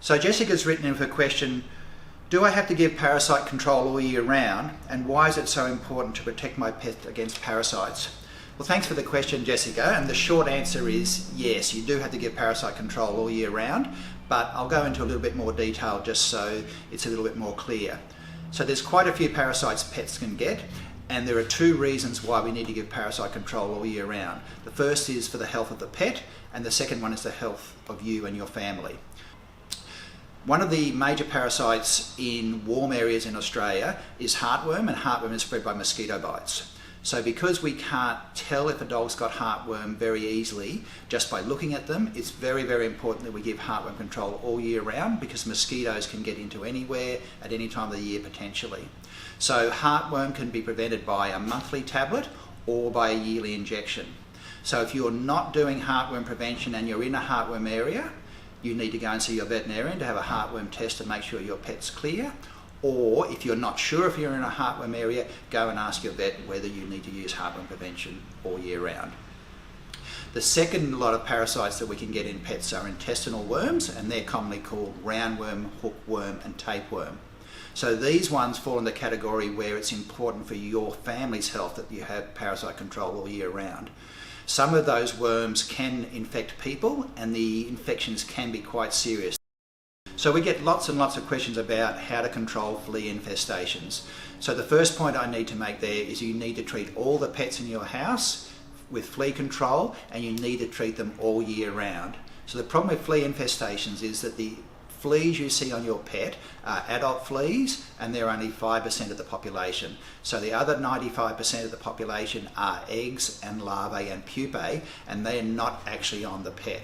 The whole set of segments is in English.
So Jessica's written in with a question, do I have to give parasite control all year round, and why is it so important to protect my pet against parasites? Well, thanks for the question, Jessica, and the short answer is yes, you do have to give parasite control all year round, but I'll go into a little bit more detail just so it's a little bit more clear. So there's quite a few parasites pets can get, and there are two reasons why we need to give parasite control all year round. The first is for the health of the pet, and the second one is the health of you and your family. One of the major parasites in warm areas in Australia is heartworm, and heartworm is spread by mosquito bites. So because we can't tell if a dog's got heartworm very easily just by looking at them, it's very, very important that we give heartworm control all year round, because mosquitoes can get into anywhere at any time of the year potentially. So heartworm can be prevented by a monthly tablet or by a yearly injection. So if you're not doing heartworm prevention and you're in a heartworm area, you need to go and see your veterinarian to have a heartworm test to make sure your pet's clear. Or if you're not sure if you're in a heartworm area, go and ask your vet whether you need to use heartworm prevention all year round. The second lot of parasites that we can get in pets are intestinal worms, and they're commonly called roundworm, hookworm and tapeworm. So these ones fall in the category where it's important for your family's health that you have parasite control all year round. Some of those worms can infect people, and the infections can be quite serious. So we get lots and lots of questions about how to control flea infestations. So the first point I need to make there is you need to treat all the pets in your house with flea control, and you need to treat them all year round. So the problem with flea infestations is that the fleas you see on your pet are adult fleas, and they're only 5% of the population. So the other 95% of the population are eggs and larvae and pupae, and they're not actually on the pet.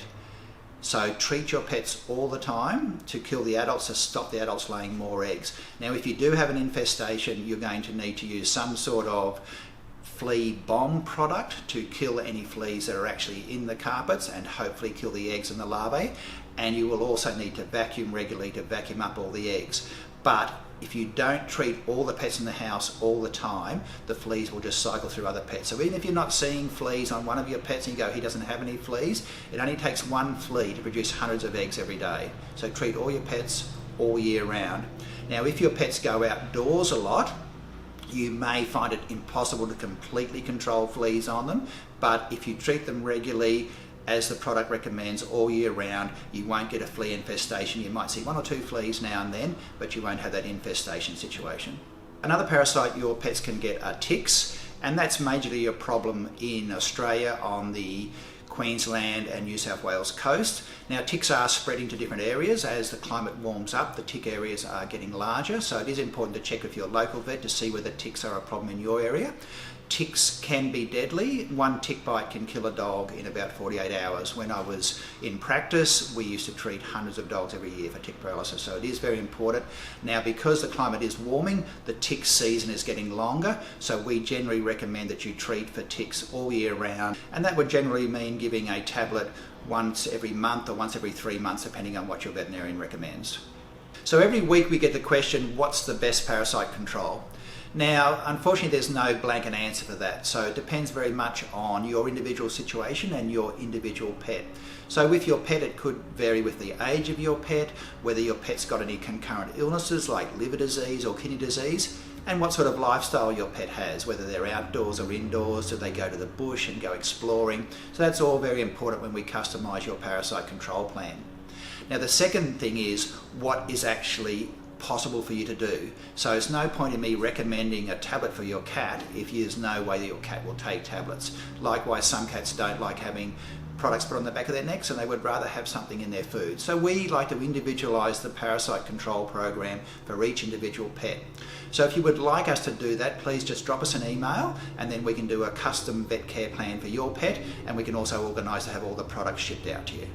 So treat your pets all the time to kill the adults, to stop the adults laying more eggs. Now, if you do have an infestation, you're going to need to use some sort of flea bomb product to kill any fleas that are actually in the carpets and hopefully kill the eggs and the larvae. And you will also need to vacuum regularly to vacuum up all the eggs. But if you don't treat all the pets in the house all the time, the fleas will just cycle through other pets. So even if you're not seeing fleas on one of your pets and you go, he doesn't have any fleas, it only takes one flea to produce hundreds of eggs every day. So treat all your pets all year round. Now, if your pets go outdoors a lot, you may find it impossible to completely control fleas on them, but if you treat them regularly, as the product recommends, all year round, you won't get a flea infestation. You might see one or two fleas now and then, but you won't have that infestation situation. Another parasite your pets can get are ticks, and that's majorly a problem in Australia on the Queensland and New South Wales coast. Now, ticks are spreading to different areas. As the climate warms up, the tick areas are getting larger, so it is important to check with your local vet to see whether ticks are a problem in your area. Ticks can be deadly. One tick bite can kill a dog in about 48 hours. When I was in practice, we used to treat hundreds of dogs every year for tick paralysis, so it is very important. Now, because the climate is warming, the tick season is getting longer, so we generally recommend that you treat for ticks all year round, and that would generally mean giving a tablet once every month or once every 3 months, depending on what your veterinarian recommends. So every week we get the question, what's the best parasite control? Now, unfortunately, there's no blanket answer for that. So it depends very much on your individual situation and your individual pet. So with your pet, it could vary with the age of your pet, whether your pet's got any concurrent illnesses like liver disease or kidney disease, and what sort of lifestyle your pet has, whether they're outdoors or indoors, do they go to the bush and go exploring. So that's all very important when we customise your parasite control plan. Now, the second thing is what is actually possible for you to do. So there's no point in me recommending a tablet for your cat if there's no way that your cat will take tablets. Likewise, some cats don't like having products put on the back of their necks, and they would rather have something in their food. So we like to individualise the parasite control program for each individual pet. So if you would like us to do that, please just drop us an email, and then we can do a custom vet care plan for your pet, and we can also organise to have all the products shipped out to you.